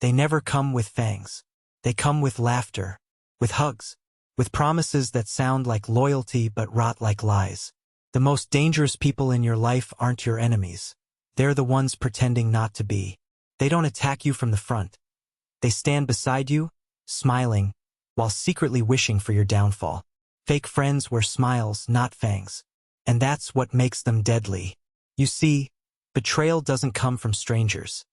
They never come with fangs. They come with laughter, with hugs, with promises that sound like loyalty but rot like lies. The most dangerous people in your life aren't your enemies. They're the ones pretending not to be. They don't attack you from the front. They stand beside you, smiling, while secretly wishing for your downfall. Fake friends wear smiles, not fangs. And that's what makes them deadly. You see, betrayal doesn't come from strangers.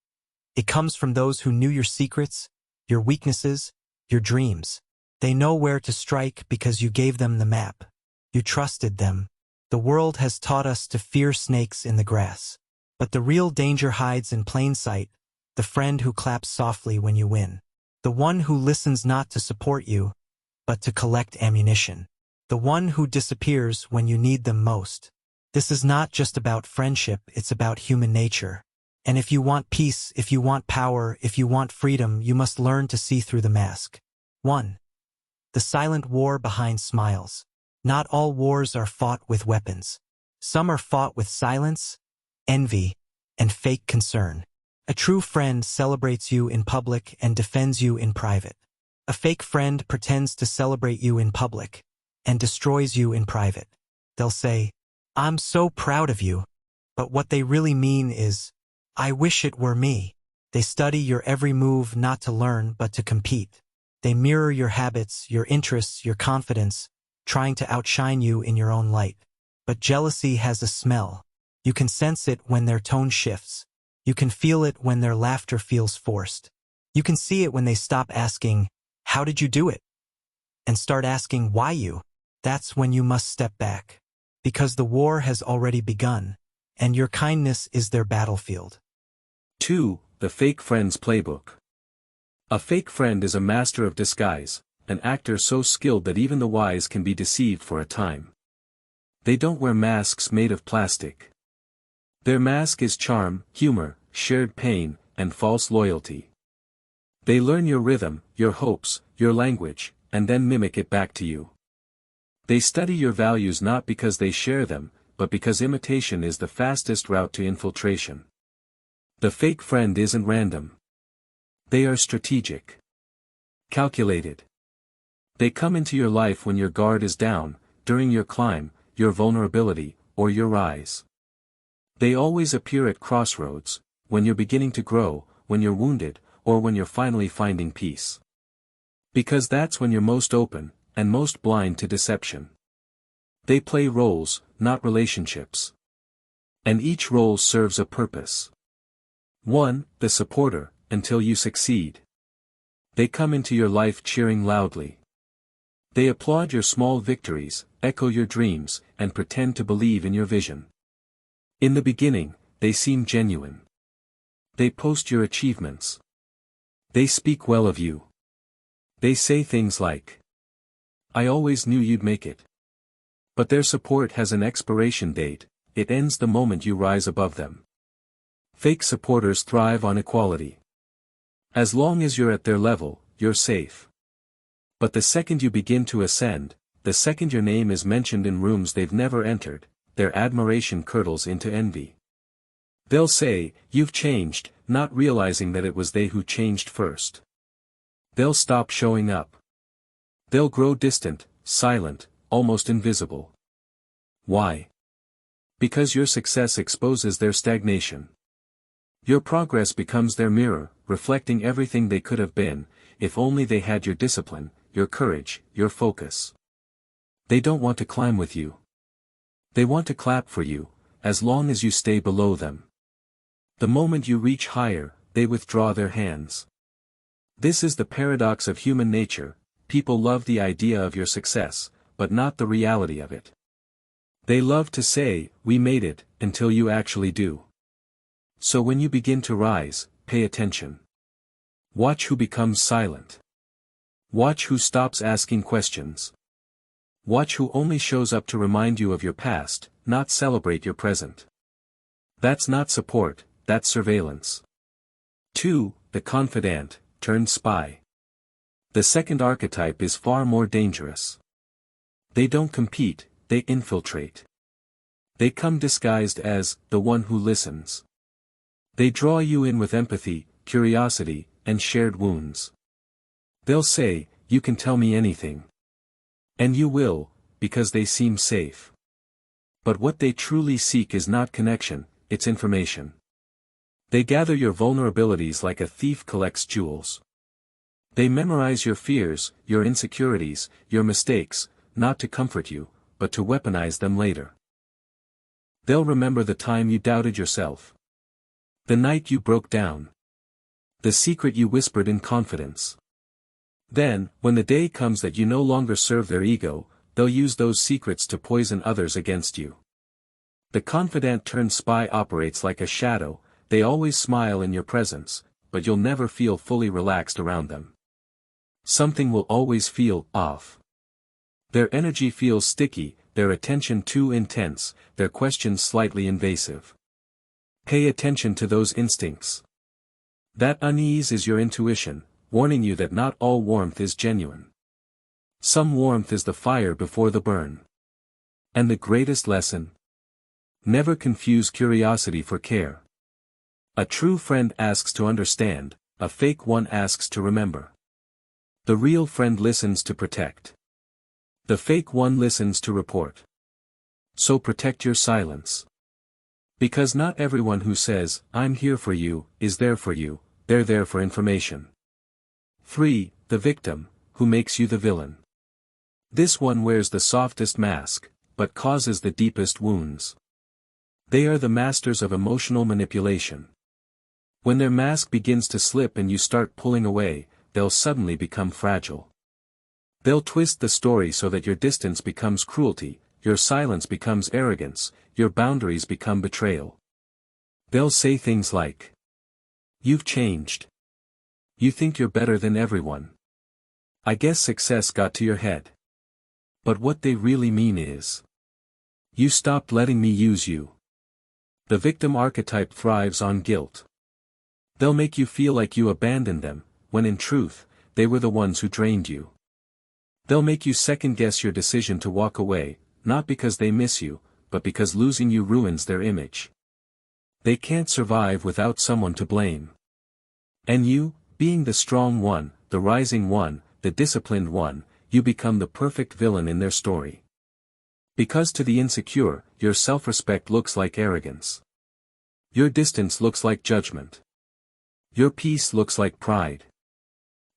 It comes from those who knew your secrets, your weaknesses, your dreams. They know where to strike because you gave them the map. You trusted them. The world has taught us to fear snakes in the grass. But the real danger hides in plain sight, the friend who claps softly when you win. The one who listens not to support you, but to collect ammunition. The one who disappears when you need them most. This is not just about friendship, it's about human nature. And if you want peace, if you want power, if you want freedom, you must learn to see through the mask. 1. The silent war behind smiles. Not all wars are fought with weapons. Some are fought with silence, envy, and fake concern. A true friend celebrates you in public and defends you in private. A fake friend pretends to celebrate you in public and destroys you in private. They'll say, "I'm so proud of you," but what they really mean is, "I wish it were me." They study your every move not to learn but to compete. They mirror your habits, your interests, your confidence, trying to outshine you in your own light. But jealousy has a smell. You can sense it when their tone shifts. You can feel it when their laughter feels forced. You can see it when they stop asking, "How did you do it?" and start asking, "Why you?" That's when you must step back. Because the war has already begun, and your kindness is their battlefield. 2. The fake friend's playbook. A fake friend is a master of disguise, an actor so skilled that even the wise can be deceived for a time. They don't wear masks made of plastic. Their mask is charm, humor, shared pain, and false loyalty. They learn your rhythm, your hopes, your language, and then mimic it back to you. They study your values not because they share them, but because imitation is the fastest route to infiltration. The fake friend isn't random. They are strategic. Calculated. They come into your life when your guard is down, during your climb, your vulnerability, or your rise. They always appear at crossroads, when you're beginning to grow, when you're wounded, or when you're finally finding peace. Because that's when you're most open, and most blind to deception. They play roles, not relationships. And each role serves a purpose. 1. The supporter, until you succeed. They come into your life cheering loudly. They applaud your small victories, echo your dreams, and pretend to believe in your vision. In the beginning, they seem genuine. They post your achievements. They speak well of you. They say things like, "I always knew you'd make it." But their support has an expiration date, it ends the moment you rise above them. Fake supporters thrive on equality. As long as you're at their level, you're safe. But the second you begin to ascend, the second your name is mentioned in rooms they've never entered, their admiration curdles into envy. They'll say, "You've changed," not realizing that it was they who changed first. They'll stop showing up. They'll grow distant, silent, almost invisible. Why? Because your success exposes their stagnation. Your progress becomes their mirror, reflecting everything they could have been, if only they had your discipline, your courage, your focus. They don't want to climb with you. They want to clap for you, as long as you stay below them. The moment you reach higher, they withdraw their hands. This is the paradox of human nature. People love the idea of your success, but not the reality of it. They love to say, "We made it," until you actually do. So when you begin to rise, pay attention. Watch who becomes silent. Watch who stops asking questions. Watch who only shows up to remind you of your past, not celebrate your present. That's not support, that's surveillance. 2. The confidant, turned spy. The second archetype is far more dangerous. They don't compete, they infiltrate. They come disguised as the one who listens. They draw you in with empathy, curiosity, and shared wounds. They'll say, "You can tell me anything." And you will, because they seem safe. But what they truly seek is not connection, it's information. They gather your vulnerabilities like a thief collects jewels. They memorize your fears, your insecurities, your mistakes, not to comfort you, but to weaponize them later. They'll remember the time you doubted yourself. The night you broke down. The secret you whispered in confidence. Then, when the day comes that you no longer serve their ego, they'll use those secrets to poison others against you. The confidant-turned-spy operates like a shadow. They always smile in your presence, but you'll never feel fully relaxed around them. Something will always feel off. Their energy feels sticky, their attention too intense, their questions slightly invasive. Pay attention to those instincts. That unease is your intuition, warning you that not all warmth is genuine. Some warmth is the fire before the burn. And the greatest lesson? Never confuse curiosity for care. A true friend asks to understand, a fake one asks to remember. The real friend listens to protect. The fake one listens to report. So protect your silence. Because not everyone who says, "I'm here for you," is there for you, they're there for information. 3. The victim, who makes you the villain. This one wears the softest mask, but causes the deepest wounds. They are the masters of emotional manipulation. When their mask begins to slip and you start pulling away, they'll suddenly become fragile. They'll twist the story so that your distance becomes cruelty, your silence becomes arrogance, your boundaries become betrayal. They'll say things like, "You've changed. You think you're better than everyone. I guess success got to your head." But what they really mean is, "You stopped letting me use you." The victim archetype thrives on guilt. They'll make you feel like you abandoned them, when in truth, they were the ones who drained you. They'll make you second-guess your decision to walk away, not because they miss you, but because losing you ruins their image. They can't survive without someone to blame. And you, being the strong one, the rising one, the disciplined one, you become the perfect villain in their story. Because to the insecure, your self-respect looks like arrogance. Your distance looks like judgment. Your peace looks like pride.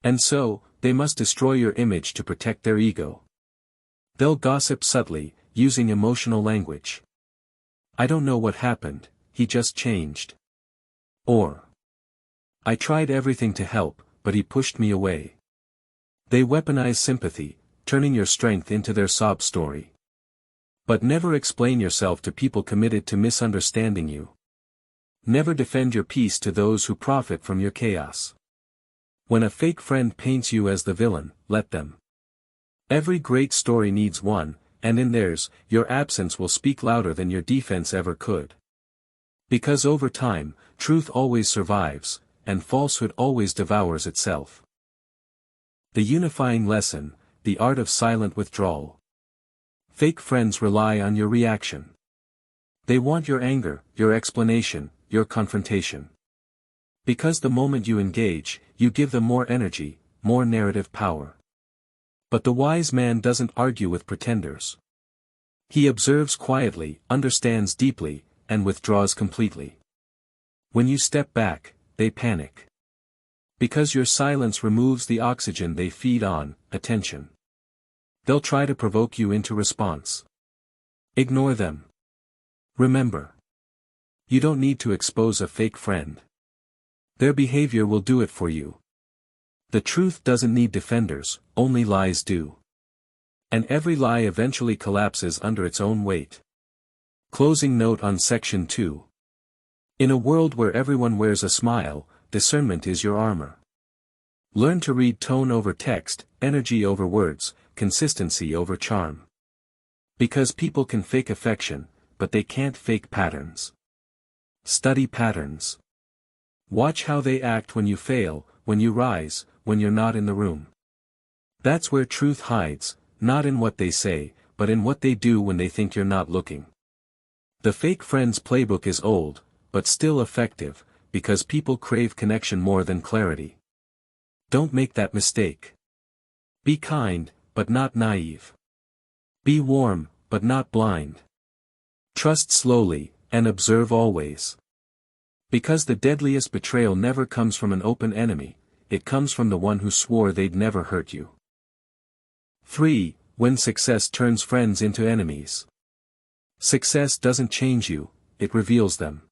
And so, they must destroy your image to protect their ego. They'll gossip subtly, using emotional language. "I don't know what happened, he just changed." Or, "I tried everything to help, but he pushed me away." They weaponize sympathy, turning your strength into their sob story. But never explain yourself to people committed to misunderstanding you. Never defend your peace to those who profit from your chaos. When a fake friend paints you as the villain, let them. Every great story needs one, and in theirs, your absence will speak louder than your defense ever could. Because over time, truth always survives, and falsehood always devours itself. The unifying lesson, the art of silent withdrawal. Fake friends rely on your reaction. They want your anger, your explanation, your confrontation. Because the moment you engage, you give them more energy, more narrative power. But the wise man doesn't argue with pretenders. He observes quietly, understands deeply, and withdraws completely. When you step back, they panic. Because your silence removes the oxygen they feed on, attention. They'll try to provoke you into response. Ignore them. Remember. You don't need to expose a fake friend. Their behavior will do it for you. The truth doesn't need defenders, only lies do. And every lie eventually collapses under its own weight. Closing note on Section 2. In a world where everyone wears a smile, discernment is your armor. Learn to read tone over text, energy over words, consistency over charm. Because people can fake affection, but they can't fake patterns. Study patterns. Watch how they act when you fail, when you rise, when you're not in the room. That's where truth hides, not in what they say, but in what they do when they think you're not looking. The fake friend's playbook is old, but still effective, because people crave connection more than clarity. Don't make that mistake. Be kind, but not naive. Be warm, but not blind. Trust slowly, and observe always. Because the deadliest betrayal never comes from an open enemy, it comes from the one who swore they'd never hurt you. 3. When success turns friends into enemies. Success doesn't change you, it reveals them.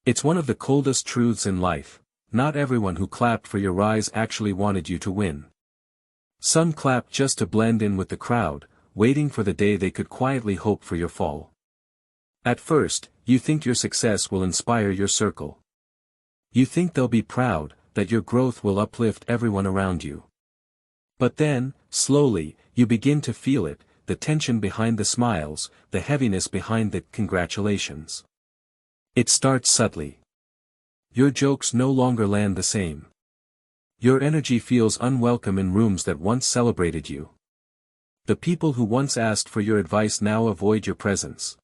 It's one of the coldest truths in life: not everyone who clapped for your rise actually wanted you to win. Some clapped just to blend in with the crowd, waiting for the day they could quietly hope for your fall. At first, you think your success will inspire your circle. You think they'll be proud, that your growth will uplift everyone around you. But then, slowly, you begin to feel it, the tension behind the smiles, the heaviness behind the congratulations. It starts subtly. Your jokes no longer land the same. Your energy feels unwelcome in rooms that once celebrated you. The people who once asked for your advice now avoid your presence.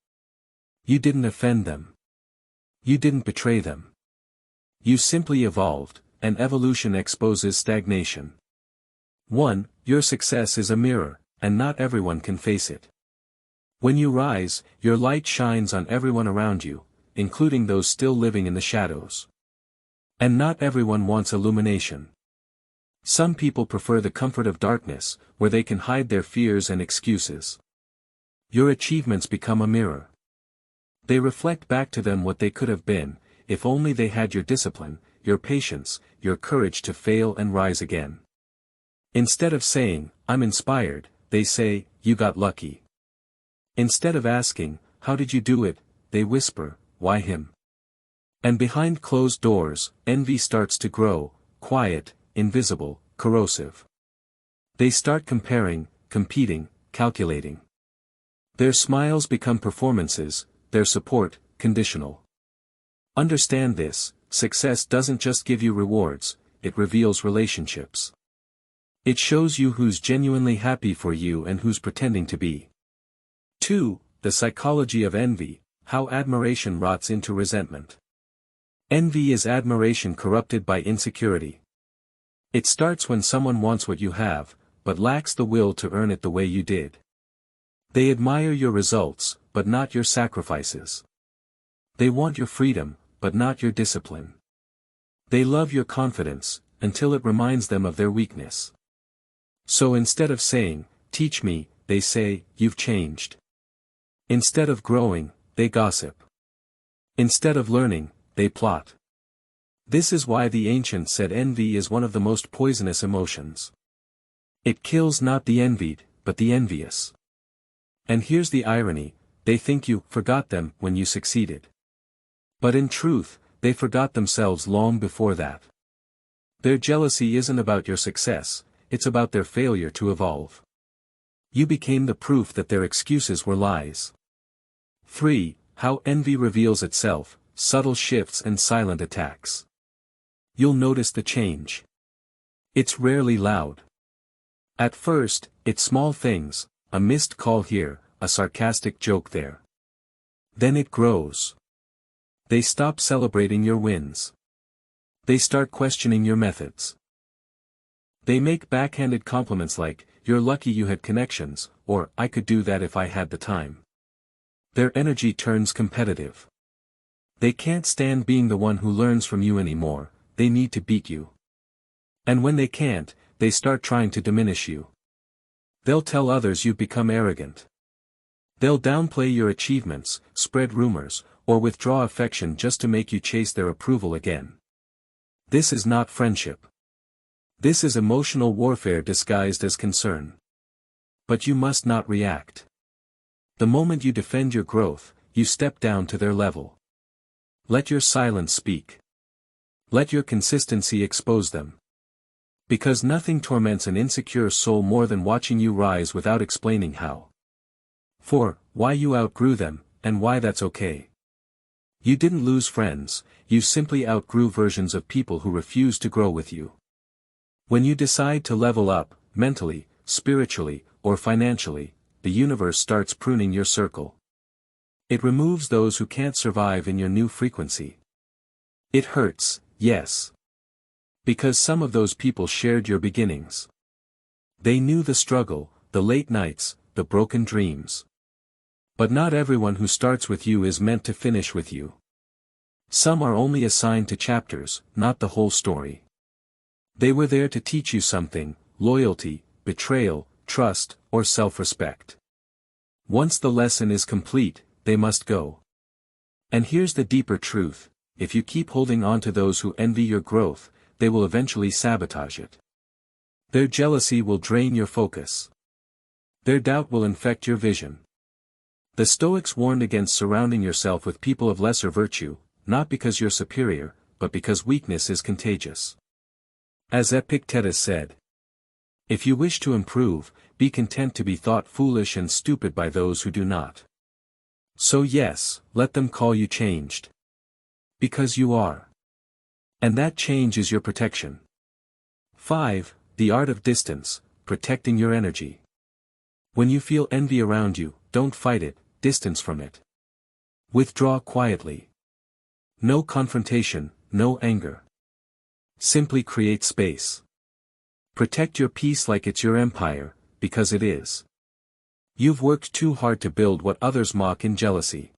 You didn't offend them. You didn't betray them. You simply evolved, and evolution exposes stagnation. 1. Your success is a mirror, and not everyone can face it. When you rise, your light shines on everyone around you, including those still living in the shadows. And not everyone wants illumination. Some people prefer the comfort of darkness, where they can hide their fears and excuses. Your achievements become a mirror. They reflect back to them what they could have been, if only they had your discipline, your patience, your courage to fail and rise again. Instead of saying, "I'm inspired," they say, "You got lucky." Instead of asking, "How did you do it?" they whisper, "Why him?" And behind closed doors, envy starts to grow, quiet, invisible, corrosive. They start comparing, competing, calculating. Their smiles become performances, their support, conditional. Understand this: success doesn't just give you rewards, it reveals relationships. It shows you who's genuinely happy for you and who's pretending to be. 2. The psychology of envy: how admiration rots into resentment. Envy is admiration corrupted by insecurity. It starts when someone wants what you have, but lacks the will to earn it the way you did. They admire your results, but not your sacrifices. They want your freedom, but not your discipline. They love your confidence, until it reminds them of their weakness. So instead of saying, "Teach me," they say, "You've changed." Instead of growing, they gossip. Instead of learning, they plot. This is why the ancients said envy is one of the most poisonous emotions. It kills not the envied, but the envious. And here's the irony: they think you forgot them when you succeeded. But in truth, they forgot themselves long before that. Their jealousy isn't about your success, it's about their failure to evolve. You became the proof that their excuses were lies. 3. How envy reveals itself: subtle shifts and silent attacks. You'll notice the change. It's rarely loud. At first, it's small things: a missed call here, a sarcastic joke there. Then it grows. They stop celebrating your wins. They start questioning your methods. They make backhanded compliments like, "You're lucky you had connections," or "I could do that if I had the time." Their energy turns competitive. They can't stand being the one who learns from you anymore, they need to beat you. And when they can't, they start trying to diminish you. They'll tell others you've become arrogant. They'll downplay your achievements, spread rumors, or withdraw affection just to make you chase their approval again. This is not friendship. This is emotional warfare disguised as concern. But you must not react. The moment you defend your growth, you step down to their level. Let your silence speak. Let your consistency expose them. Because nothing torments an insecure soul more than watching you rise without explaining how. 4. Why you outgrew them, and why that's okay. You didn't lose friends, you simply outgrew versions of people who refuse to grow with you. When you decide to level up, mentally, spiritually, or financially, the universe starts pruning your circle. It removes those who can't survive in your new frequency. It hurts, yes. Because some of those people shared your beginnings. They knew the struggle, the late nights, the broken dreams. But not everyone who starts with you is meant to finish with you. Some are only assigned to chapters, not the whole story. They were there to teach you something: loyalty, betrayal, trust, or self-respect. Once the lesson is complete, they must go. And here's the deeper truth: if you keep holding on to those who envy your growth, they will eventually sabotage it. Their jealousy will drain your focus. Their doubt will infect your vision. The Stoics warned against surrounding yourself with people of lesser virtue, not because you're superior, but because weakness is contagious. As Epictetus said, "If you wish to improve, be content to be thought foolish and stupid by those who do not." So yes, let them call you changed. Because you are. And that change is your protection. 5. The art of distance, protecting your energy. When you feel envy around you, don't fight it, distance from it. Withdraw quietly. No confrontation, no anger. Simply create space. Protect your peace like it's your empire, because it is. You've worked too hard to build what others mock in jealousy.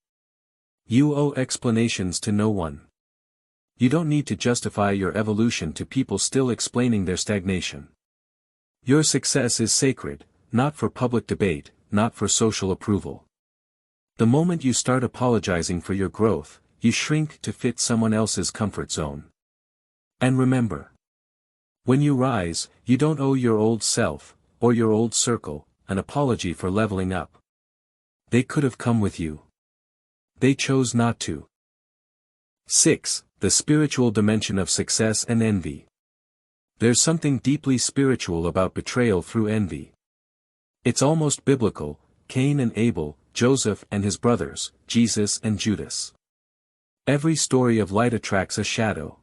You owe explanations to no one. You don't need to justify your evolution to people still explaining their stagnation. Your success is sacred, not for public debate, not for social approval. The moment you start apologizing for your growth, you shrink to fit someone else's comfort zone. And remember, when you rise, you don't owe your old self, or your old circle, an apology for leveling up. They could have come with you. They chose not to. 6. The spiritual dimension of success and envy. There's something deeply spiritual about betrayal through envy. It's almost biblical: Cain and Abel, Joseph and his brothers, Jesus and Judas. Every story of light attracts a shadow.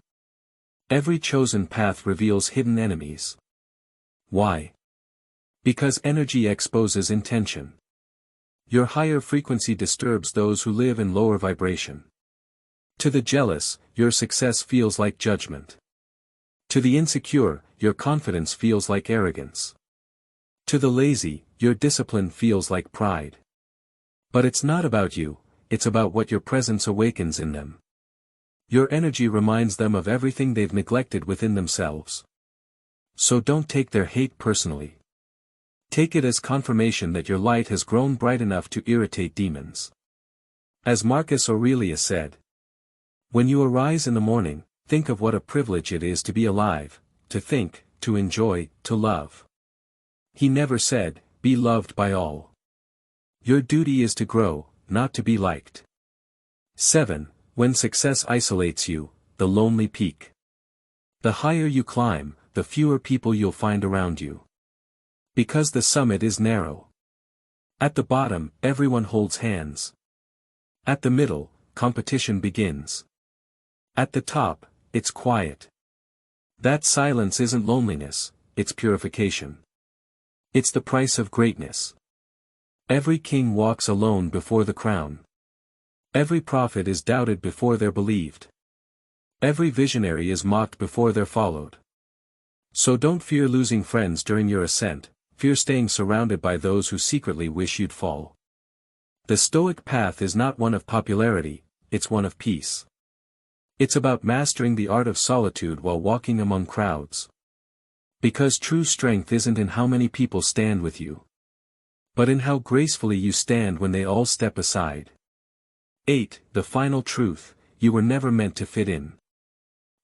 Every chosen path reveals hidden enemies. Why? Because energy exposes intention. Your higher frequency disturbs those who live in lower vibration. To the jealous, your success feels like judgment. To the insecure, your confidence feels like arrogance. To the lazy, your discipline feels like pride. But it's not about you, it's about what your presence awakens in them. Your energy reminds them of everything they've neglected within themselves. So don't take their hate personally. Take it as confirmation that your light has grown bright enough to irritate demons. As Marcus Aurelius said, "When you arise in the morning, think of what a privilege it is to be alive, to think, to enjoy, to love." He never said, "Be loved by all." Your duty is to grow, not to be liked. 7. When success isolates you, the lonely peak. The higher you climb, the fewer people you'll find around you. Because the summit is narrow. At the bottom, everyone holds hands. At the middle, competition begins. At the top, it's quiet. That silence isn't loneliness, it's purification. It's the price of greatness. Every king walks alone before the crown. Every prophet is doubted before they're believed. Every visionary is mocked before they're followed. So don't fear losing friends during your ascent, fear staying surrounded by those who secretly wish you'd fall. The Stoic path is not one of popularity, it's one of peace. It's about mastering the art of solitude while walking among crowds. Because true strength isn't in how many people stand with you, but in how gracefully you stand when they all step aside. 8. The final truth: you were never meant to fit in.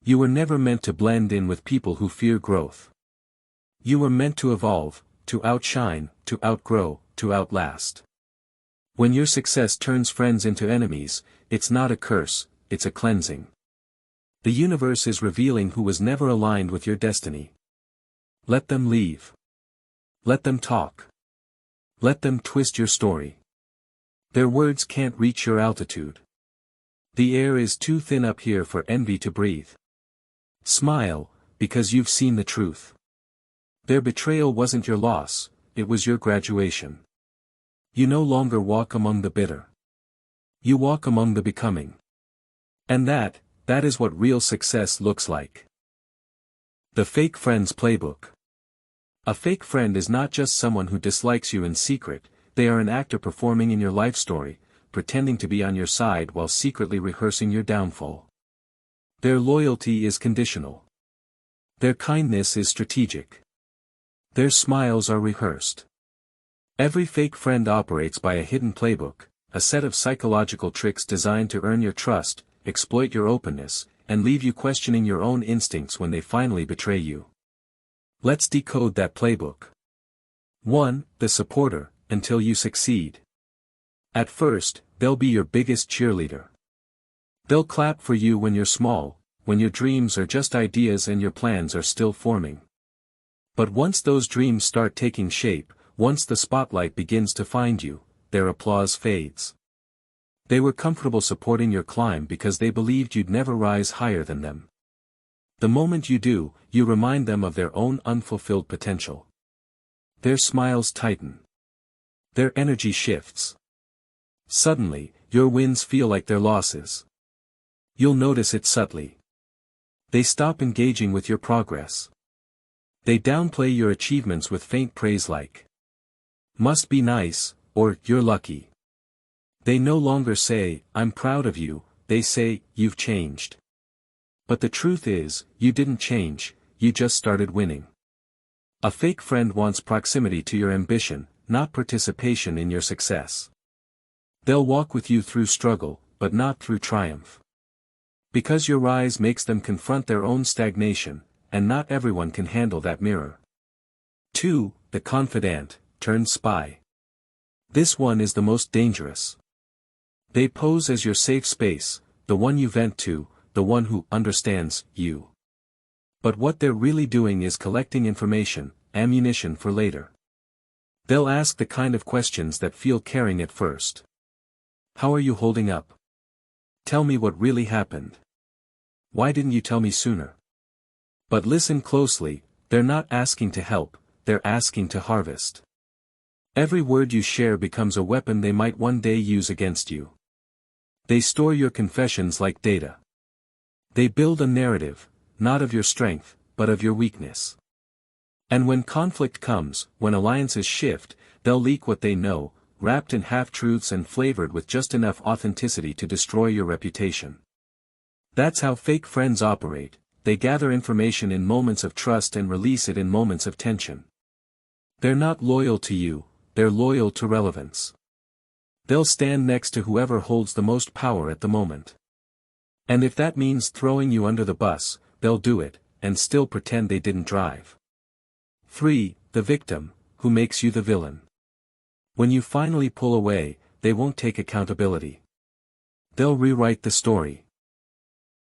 You were never meant to blend in with people who fear growth. You were meant to evolve, to outshine, to outgrow, to outlast. When your success turns friends into enemies, it's not a curse, it's a cleansing. The universe is revealing who was never aligned with your destiny. Let them leave. Let them talk. Let them twist your story. Their words can't reach your altitude. The air is too thin up here for envy to breathe. Smile, because you've seen the truth. Their betrayal wasn't your loss, it was your graduation. You no longer walk among the bitter. You walk among the becoming. And that is what real success looks like. The Fake Friends Playbook. A fake friend is not just someone who dislikes you in secret, they are an actor performing in your life story, pretending to be on your side while secretly rehearsing your downfall. Their loyalty is conditional. Their kindness is strategic. Their smiles are rehearsed. Every fake friend operates by a hidden playbook, a set of psychological tricks designed to earn your trust, exploit your openness, and leave you questioning your own instincts when they finally betray you. Let's decode that playbook. 1. The supporter, until you succeed. At first, they'll be your biggest cheerleader. They'll clap for you when you're small, when your dreams are just ideas and your plans are still forming. But once those dreams start taking shape, once the spotlight begins to find you, their applause fades. They were comfortable supporting your climb because they believed you'd never rise higher than them. The moment you do, you remind them of their own unfulfilled potential. Their smiles tighten. Their energy shifts. Suddenly, your wins feel like their losses. You'll notice it subtly. They stop engaging with your progress. They downplay your achievements with faint praise like, "Must be nice," or "You're lucky." They no longer say, "I'm proud of you," they say, "You've changed." But the truth is, you didn't change, you just started winning. A fake friend wants proximity to your ambition, not participation in your success. They'll walk with you through struggle, but not through triumph. Because your rise makes them confront their own stagnation, and not everyone can handle that mirror. 2. The confidant, turned spy. This one is the most dangerous. They pose as your safe space, the one you vent to, the one who understands you. But what they're really doing is collecting information, ammunition for later. They'll ask the kind of questions that feel caring at first. How are you holding up? Tell me what really happened. Why didn't you tell me sooner? But listen closely, they're not asking to help, they're asking to harvest. Every word you share becomes a weapon they might one day use against you. They store your confessions like data. They build a narrative, not of your strength, but of your weakness. And when conflict comes, when alliances shift, they'll leak what they know, wrapped in half-truths and flavored with just enough authenticity to destroy your reputation. That's how fake friends operate, they gather information in moments of trust and release it in moments of tension. They're not loyal to you, they're loyal to relevance. They'll stand next to whoever holds the most power at the moment. And if that means throwing you under the bus, they'll do it, and still pretend they didn't drive. 3. The victim, who makes you the villain. When you finally pull away, they won't take accountability. They'll rewrite the story.